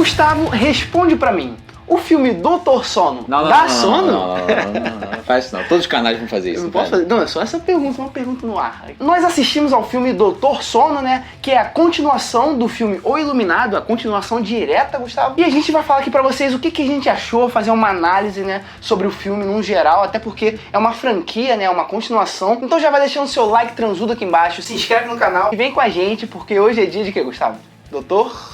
Gustavo, responde pra mim. O filme Doutor Sono dá sono? Não faz isso não. Todos os canais vão fazer isso. Não posso fazer. Não, é só essa pergunta, uma pergunta no ar. Nós assistimos ao filme Doutor Sono, né? Que é a continuação do filme O Iluminado, a continuação direta, Gustavo. E a gente vai falar aqui pra vocês o que a gente achou, fazer uma análise, né? Sobre o filme num geral, até porque é uma franquia, né? Uma continuação. Então já vai deixando o seu like transudo aqui embaixo, se inscreve no canal e vem com a gente, porque hoje é dia de quê, Gustavo? Doutor?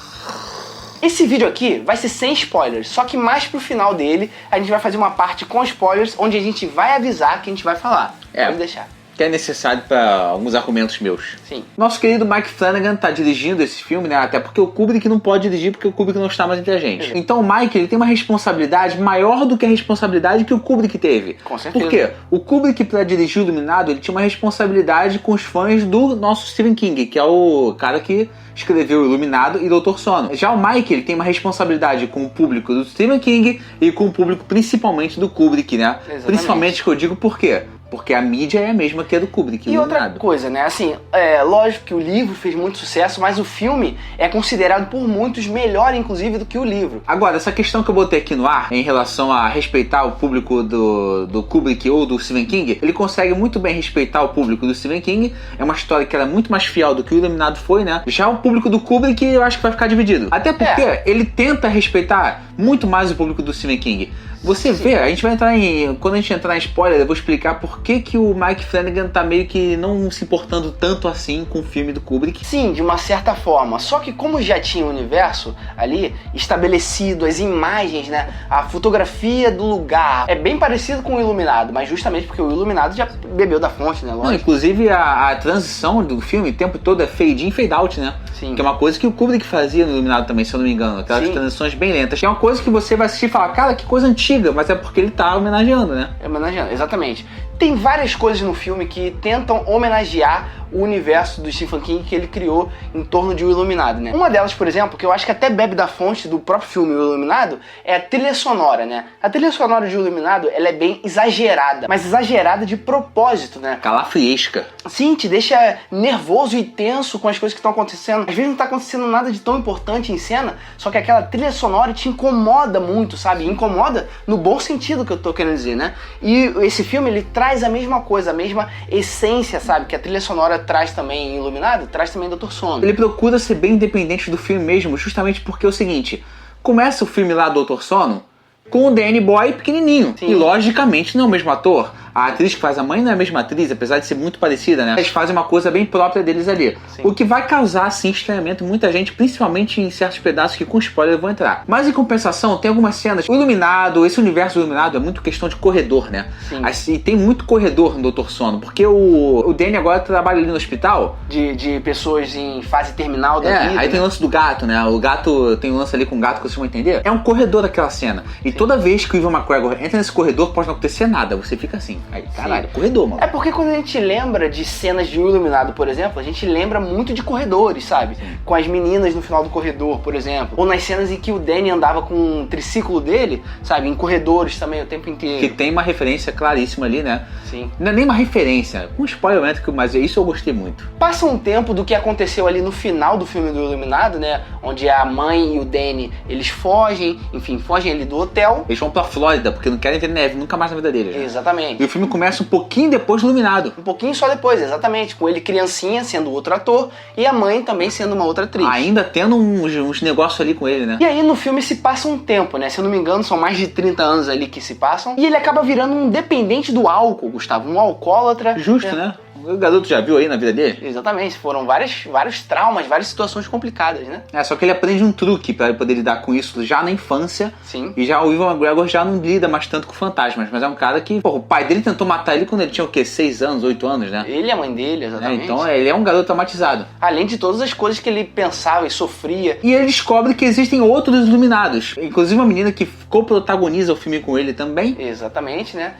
Esse vídeo aqui vai ser sem spoilers, só que mais pro final dele a gente vai fazer uma parte com spoilers, onde a gente vai avisar que a gente vai falar. Pode deixar. Que é necessário para alguns argumentos meus. Sim. Nosso querido Mike Flanagan tá dirigindo esse filme, né? Até porque o Kubrick não pode dirigir, porque o Kubrick não está mais entre a gente. Então o Mike, ele tem uma responsabilidade maior do que a responsabilidade que o Kubrick teve. Com certeza. Por quê? O Kubrick, para dirigir o Iluminado, ele tinha uma responsabilidade com os fãs do nosso Stephen King, que é o cara que escreveu o Iluminado e Doutor Sono. Já o Mike, ele tem uma responsabilidade com o público do Stephen King e com o público principalmente do Kubrick, né? Exatamente. Principalmente que eu digo por quê? Porque a mídia é a mesma que a do Kubrick. E outra coisa, né? Assim, lógico que o livro fez muito sucesso, mas o filme é considerado por muitos melhor, inclusive, do que o livro. Agora, essa questão que eu botei aqui no ar, em relação a respeitar o público do Kubrick ou do Stephen King, ele consegue muito bem respeitar o público do Stephen King. É uma história que era muito mais fiel do que o Iluminado foi, né? Já o público do Kubrick, eu acho que vai ficar dividido. Até porque ele tenta respeitar muito mais o público do Stephen King. Você vê, a gente vai entrar quando a gente entrar em spoiler, eu vou explicar por que o Mike Flanagan tá meio que não se importando tanto assim com o filme do Kubrick. Sim, de uma certa forma. Só que como já tinha o universo ali estabelecido, as imagens, né? A fotografia do lugar é bem parecido com o Iluminado, mas justamente porque o Iluminado já bebeu da fonte, né? Lógico. Não, inclusive a transição do filme o tempo todo é fade in, fade out, né? Sim. Que é uma coisa que o Kubrick fazia no Iluminado também, se eu não me engano. Aquelas transições bem lentas. Que é uma coisa que você vai assistir e falar, cara, que coisa antiga, mas é porque ele tá homenageando, né? Homenageando, exatamente. Tem várias coisas no filme que tentam homenagear o universo do Stephen King que ele criou em torno de O Iluminado, né? Uma delas, por exemplo, que eu acho que até bebe da fonte do próprio filme O Iluminado, é a trilha sonora, né? A trilha sonora de O Iluminado, ela é bem exagerada, mas exagerada de propósito, né? Calafriesca. Sim, te deixa nervoso e tenso com as coisas que estão acontecendo. Às vezes não tá acontecendo nada de tão importante em cena, só que aquela trilha sonora te incomoda muito, sabe? Incomoda no bom sentido que eu tô querendo dizer, né? E esse filme, ele traz a mesma coisa, a mesma essência, sabe? Que a trilha sonora traz também em Iluminado, traz também em Doutor Sono. Ele procura ser bem independente do filme mesmo, justamente porque é o seguinte, começa o filme lá, Doutor Sono, com o Danny Boy pequenininho. Sim. E logicamente não é o mesmo ator. A atriz que faz a mãe não é a mesma atriz, apesar de ser muito parecida, né? Eles fazem uma coisa bem própria deles ali. Sim. O que vai causar, assim, estranhamento em muita gente, principalmente em certos pedaços que com spoiler eu vou entrar. Mas em compensação, tem algumas cenas. O Iluminado, esse universo do Iluminado é muito questão de corredor, né? Sim. Assim, tem muito corredor no Doutor Sono, porque o Danny agora trabalha ali no hospital. De pessoas em fase terminal da vida. Aí tem o lance do gato, né? O gato, tem um lance ali com o gato que vocês vão entender. É um corredor aquela cena. E toda vez que o Ewan McGregor entra nesse corredor, pode não acontecer nada. Você fica assim. Aí, caralho, corredor, mano. É porque quando a gente lembra de cenas de O Iluminado, por exemplo, a gente lembra muito de corredores, sabe? Sim. Com as meninas no final do corredor, por exemplo. Ou nas cenas em que o Danny andava com um triciclo dele, sabe? Em corredores também o tempo inteiro. Que tem uma referência claríssima ali, né? Sim. Não é nem uma referência, um spoiler, mas isso eu gostei muito. Passa um tempo do que aconteceu ali no final do filme do Iluminado, né? Onde a mãe e o Danny, eles fogem, enfim, fogem ali do hotel. Eles vão pra Flórida, porque não querem ver neve nunca mais na vida deles. Né? Exatamente. E o filme começa um pouquinho depois do Iluminado. Um pouquinho só depois, exatamente. Com ele criancinha, sendo outro ator, e a mãe também sendo uma outra atriz. Ainda tendo uns negócios ali com ele, né? E aí no filme se passa um tempo, né? Se eu não me engano, são mais de 30 anos ali que se passam. E ele acaba virando um dependente do álcool, Gustavo. Um alcoólatra. Justo, né? O garoto já viu aí na vida dele? Exatamente, foram vários traumas, várias situações complicadas, né? Só que ele aprende um truque pra ele poder lidar com isso já na infância. Sim. E já o Ewan McGregor já não lida mais tanto com fantasmas, mas é um cara que, o pai dele tentou matar ele quando ele tinha o quê? 6 anos, 8 anos, né? Ele e a mãe dele, exatamente. Então ele é um garoto traumatizado. Além de todas as coisas que ele pensava e sofria. E ele descobre que existem outros iluminados. Inclusive uma menina que co-protagoniza o filme com ele também. Exatamente, né?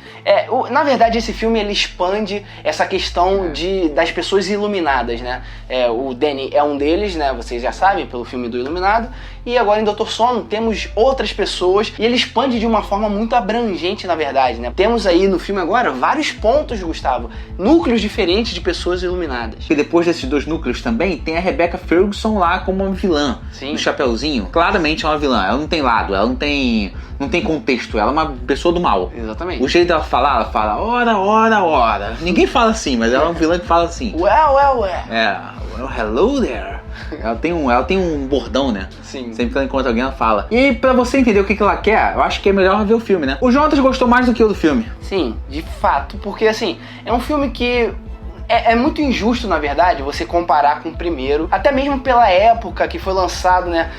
Na verdade, esse filme ele expande essa questão das pessoas iluminadas, né? O Danny é um deles, né? Vocês já sabem, pelo filme do Iluminado. e agora em Doutor Sono temos outras pessoas, e ele expande de uma forma muito abrangente, na verdade, né? Temos aí no filme agora vários pontos, Gustavo, núcleos diferentes de pessoas iluminadas. E depois desses dois núcleos também, tem a Rebecca Ferguson lá como uma vilã. Sim. No Chapeuzinho. Claramente é uma vilã, ela não tem lado, ela não tem contexto, ela é uma pessoa do mal. Exatamente. O jeito dela falar, ela fala, ora. Ninguém fala assim, mas ela é uma vilã que fala assim. Well. Well, hello there. Ela tem um bordão, né? Sim. Sempre que ela encontra alguém, ela fala. E pra você entender o que ela quer, eu acho que é melhor ver o filme, né? O Jonatas gostou mais do que eu do filme. Sim, de fato, porque assim, é um filme que é muito injusto, na verdade, você comparar com o primeiro, até mesmo pela época que foi lançado, né?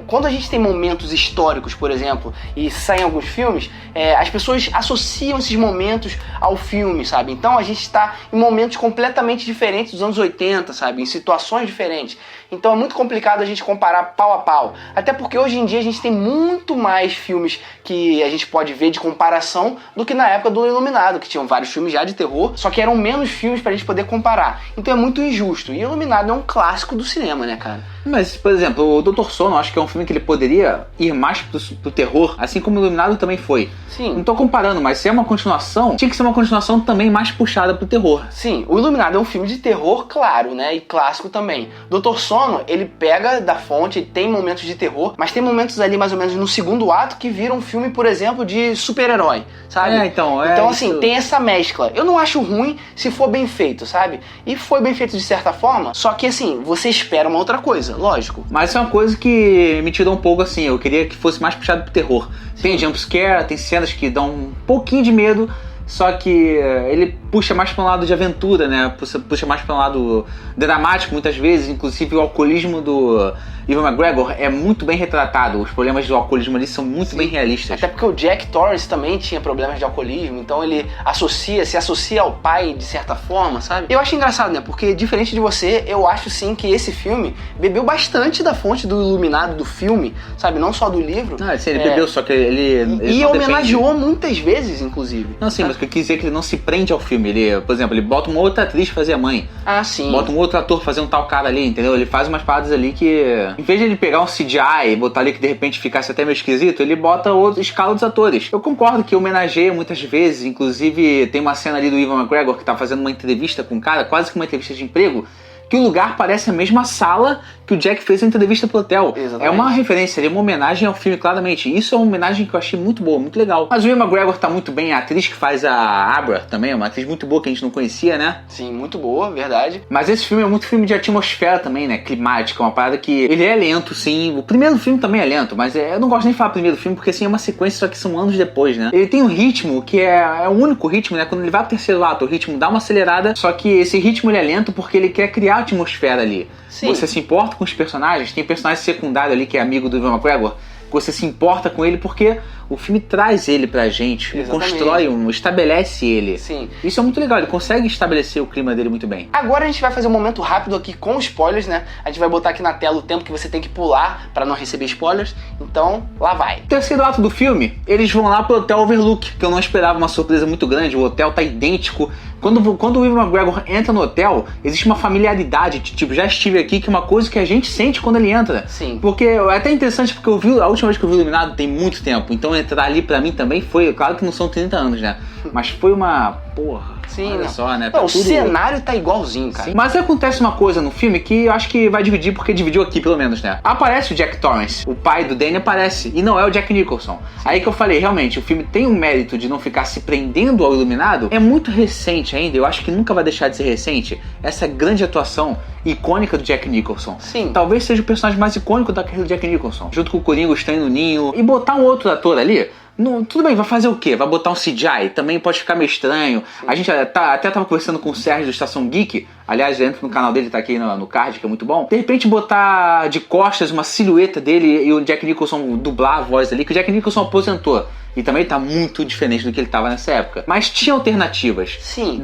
Quando a gente tem momentos históricos, por exemplo, e saem alguns filmes, as pessoas associam esses momentos ao filme, sabe? Então a gente está em momentos completamente diferentes dos anos 80, sabe? Em situações diferentes. Então é muito complicado a gente comparar pau a pau. Até porque hoje em dia a gente tem muito mais filmes que a gente pode ver de comparação do que na época do Iluminado, que tinham vários filmes já de terror, só que eram menos filmes pra gente poder comparar. Então é muito injusto. E Iluminado é um clássico do cinema, né, cara? Mas, por exemplo, o Doutor Sono, acho que é um filme que ele poderia ir mais pro terror, assim como o Iluminado também foi. Sim. Não tô comparando, mas se é uma continuação, tinha que ser uma continuação também mais puxada pro terror. Sim, o Iluminado é um filme de terror, claro, né, e clássico também. Doutor Sono, ele pega da fonte, tem momentos de terror, mas tem momentos ali mais ou menos no segundo ato que viram um filme, por exemplo, de super-herói, sabe? Então assim, isso... tem essa mescla. Eu não acho ruim se for bem feito, sabe? E foi bem feito de certa forma, só que assim, você espera uma outra coisa, lógico. Mas isso é uma coisa que me tirou um pouco assim, eu queria que fosse mais puxado pro terror. Sim. Tem jumpscare, tem cenas que dão um pouquinho de medo, só que ele puxa mais para um lado de aventura, né? Puxa mais para um lado dramático muitas vezes, inclusive o alcoolismo do Ewan McGregor é muito bem retratado. Os problemas do alcoolismo ali são muito bem realistas. Até porque o Jack Torrance também tinha problemas de alcoolismo, então ele se associa ao pai de certa forma, sabe? Eu acho engraçado, né? Porque diferente de você, eu acho sim que esse filme bebeu bastante da fonte do Iluminado do filme, sabe? Não só do livro. Ah, sim, ele bebeu, só que ele e homenageou muitas vezes, inclusive. Não, sim, mas o que eu quis dizer é que ele não se prende ao filme. Ele, por exemplo, ele bota uma outra atriz fazer a mãe. Ah, sim. Bota um outro ator fazer um tal cara ali, entendeu? Ele faz umas paradas ali que... Em vez de ele pegar um CGI e botar ali que de repente ficasse até meio esquisito, ele bota escala dos atores. Eu concordo que homenageia muitas vezes, inclusive tem uma cena ali do Ewan McGregor que tá fazendo uma entrevista com um cara, quase que uma entrevista de emprego, que o lugar parece a mesma sala que o Jack fez a entrevista pro hotel. Exatamente. É uma referência, é uma homenagem ao filme, claramente. Isso é uma homenagem que eu achei muito boa, muito legal. Mas o Ewan McGregor tá muito bem, a atriz que faz a Abra também é uma atriz muito boa que a gente não conhecia, né? Sim, muito boa, verdade. Mas esse filme é muito filme de atmosfera também, né? Climática, uma parada que ele é lento, sim. O primeiro filme também é lento, mas eu não gosto nem de falar primeiro filme, porque assim é uma sequência, só que são anos depois, né? Ele tem um ritmo que é o único ritmo, né? Quando ele vai pro terceiro ato, o ritmo dá uma acelerada, só que esse ritmo ele é lento porque ele quer criar atmosfera ali. Sim. Você se importa com os personagens, tem personagem secundário ali que é amigo do Ewan McGregor, você se importa com ele porque o filme traz ele pra gente, constrói estabelece ele. Sim. Isso é muito legal, ele consegue estabelecer o clima dele muito bem. Agora a gente vai fazer um momento rápido aqui com spoilers, né? A gente vai botar aqui na tela o tempo que você tem que pular pra não receber spoilers. Então, lá vai. No terceiro ato do filme, eles vão lá pro Hotel Overlook, que eu não esperava uma surpresa muito grande, o hotel tá idêntico. Quando o Ewan McGregor entra no hotel, existe uma familiaridade, tipo, já estive aqui, que é uma coisa que a gente sente quando ele entra. Sim. Porque é até interessante, porque a última vez que eu vi o Iluminado tem muito tempo, então entrar ali pra mim também foi, claro que não são 30 anos, né? Mas foi uma, porra, sim, olha só, né? Tá o cenário tá igualzinho, cara. Sim. Mas acontece uma coisa no filme que eu acho que vai dividir, porque dividiu aqui pelo menos, né? Aparece o Jack Torrance, o pai do Danny aparece, e não é o Jack Nicholson. Sim. Aí que eu falei, realmente, o filme tem um mérito de não ficar se prendendo ao Iluminado, é muito recente ainda, eu acho que nunca vai deixar de ser recente, essa grande atuação icônica do Jack Nicholson. Sim. Talvez seja o personagem mais icônico da carreira do Jack Nicholson, junto com o Coringa, o Estranho no Ninho, e botar um outro ator ali. Não, tudo bem, vai fazer o quê? Vai botar um CGI? Também pode ficar meio estranho. Sim. A gente até tava conversando com o Sérgio do Estação Geek. Aliás, entra no canal dele, tá aqui no card, que é muito bom. De repente botar de costas uma silhueta dele e o Jack Nicholson dublar a voz ali, que o Jack Nicholson aposentou. E também tá muito diferente do que ele tava nessa época. Mas tinha alternativas. Sim.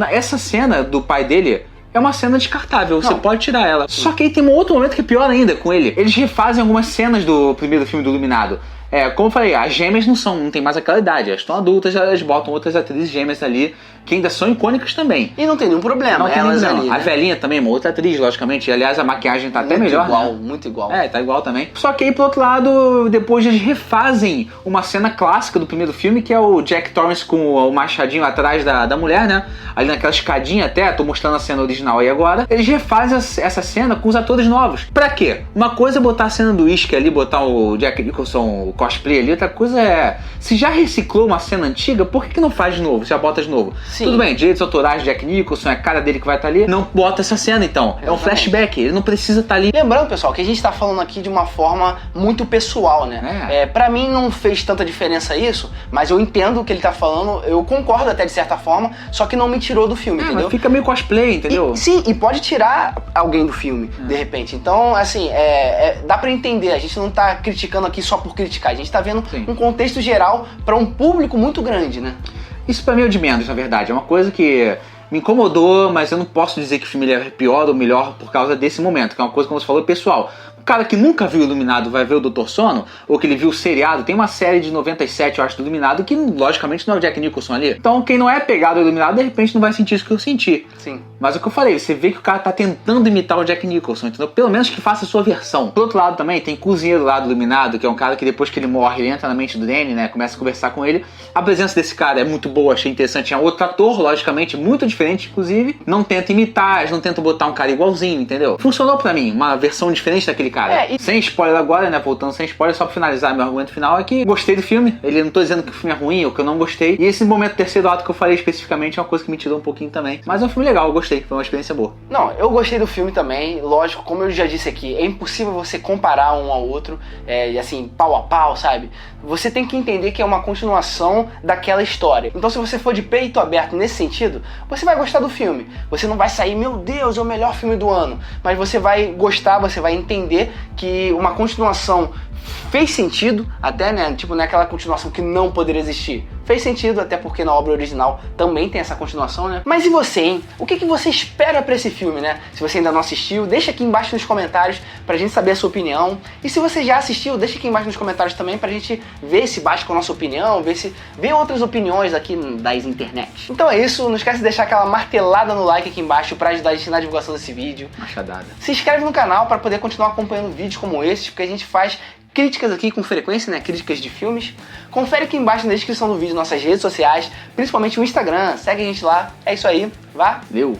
Essa cena do pai dele é uma cena descartável, você não pode tirar ela. Sim. Só que aí tem um outro momento que é pior ainda com ele. Eles refazem algumas cenas do primeiro filme do Iluminado. Como eu falei, as gêmeas não tem mais aquela idade, elas estão adultas, elas botam outras atrizes gêmeas ali, que ainda são icônicas também. E não tem nenhum problema, não tem elas nenhum, ali, A né? velhinha também, uma outra atriz, logicamente, e aliás a maquiagem tá até melhor, igual, né? muito igual. Tá igual também. Só que aí, pro outro lado, depois eles refazem uma cena clássica do primeiro filme, que é o Jack Torrance com o machadinho atrás da mulher, né? Ali naquela escadinha até, tô mostrando a cena original aí agora. Eles refazem essa cena com os atores novos. Pra quê? Uma coisa é botar a cena do uísque ali, botar o Jack Nicholson, o cosplay ali, outra coisa é... Se já reciclou uma cena antiga, por que não faz de novo? Já bota de novo? Sim. Tudo bem, direitos autorais de Jack Nicholson, é a cara dele que vai estar ali. Não bota essa cena, então. É um flashback, ele não precisa estar ali. Lembrando, pessoal, que a gente tá falando aqui de uma forma muito pessoal, né? Pra mim não fez tanta diferença isso, mas eu entendo o que ele tá falando, eu concordo até de certa forma, só que não me tirou do filme, entendeu? Mas fica meio cosplay, entendeu? E pode tirar alguém do filme, de repente. Então, assim, dá pra entender, a gente não tá criticando aqui só por criticar, a gente tá vendo um contexto geral pra um público muito grande, né? Isso pra mim é o de menos, na verdade. É uma coisa que me incomodou, mas eu não posso dizer que o filme é pior ou melhor por causa desse momento, que é uma coisa, como você falou, pessoal. O cara que nunca viu Iluminado vai ver o Dr. Sono, ou que ele viu o seriado, tem uma série de 97, eu acho, do Iluminado, que logicamente não é o Jack Nicholson ali. Então quem não é pegado ao Iluminado, de repente não vai sentir isso que eu senti. Sim. Mas o que eu falei, você vê que o cara tá tentando imitar o Jack Nicholson, entendeu? Pelo menos que faça a sua versão. Por outro lado também, tem o cozinheiro lá do Iluminado, que é um cara que depois que ele morre, ele entra na mente do Danny, né? Começa a conversar com ele. A presença desse cara é muito boa, achei interessante. É outro ator, logicamente, muito diferente, inclusive. Não tenta imitar, não tenta botar um cara igualzinho, entendeu? Funcionou pra mim, uma versão diferente daquele cara. Sem spoiler agora, né? Voltando sem spoiler, só pra finalizar meu argumento final é que gostei do filme. Ele não tô dizendo que o filme é ruim ou que eu não gostei. E esse momento terceiro ato que eu falei especificamente é uma coisa que me tirou um pouquinho também. Mas é um filme legal, eu gostei. Foi uma experiência boa. Não, eu gostei do filme também. Lógico, como eu já disse aqui, é impossível você comparar um ao outro, assim, pau a pau, sabe? Você tem que entender que é uma continuação daquela história. Então se você for de peito aberto nesse sentido, você vai gostar do filme. Você não vai sair, meu Deus, é o melhor filme do ano. Mas você vai gostar, você vai entender que uma continuação fez sentido, até, né? Tipo, não é aquela continuação que não poderia existir. Fez sentido, até porque na obra original também tem essa continuação, né? Mas e você, hein? O que você espera pra esse filme, né? Se você ainda não assistiu, deixa aqui embaixo nos comentários pra gente saber a sua opinião. E se você já assistiu, deixa aqui embaixo nos comentários também pra gente ver se bate com a nossa opinião, ver outras opiniões aqui das internet. Então é isso, não esquece de deixar aquela martelada no like aqui embaixo pra ajudar a gente na divulgação desse vídeo. Machadada. Se inscreve no canal pra poder continuar acompanhando vídeos como esses, porque a gente faz críticas aqui com frequência, né? Críticas de filmes. Confere aqui embaixo na descrição do vídeo nossas redes sociais, principalmente o Instagram. Segue a gente lá. É isso aí. Valeu!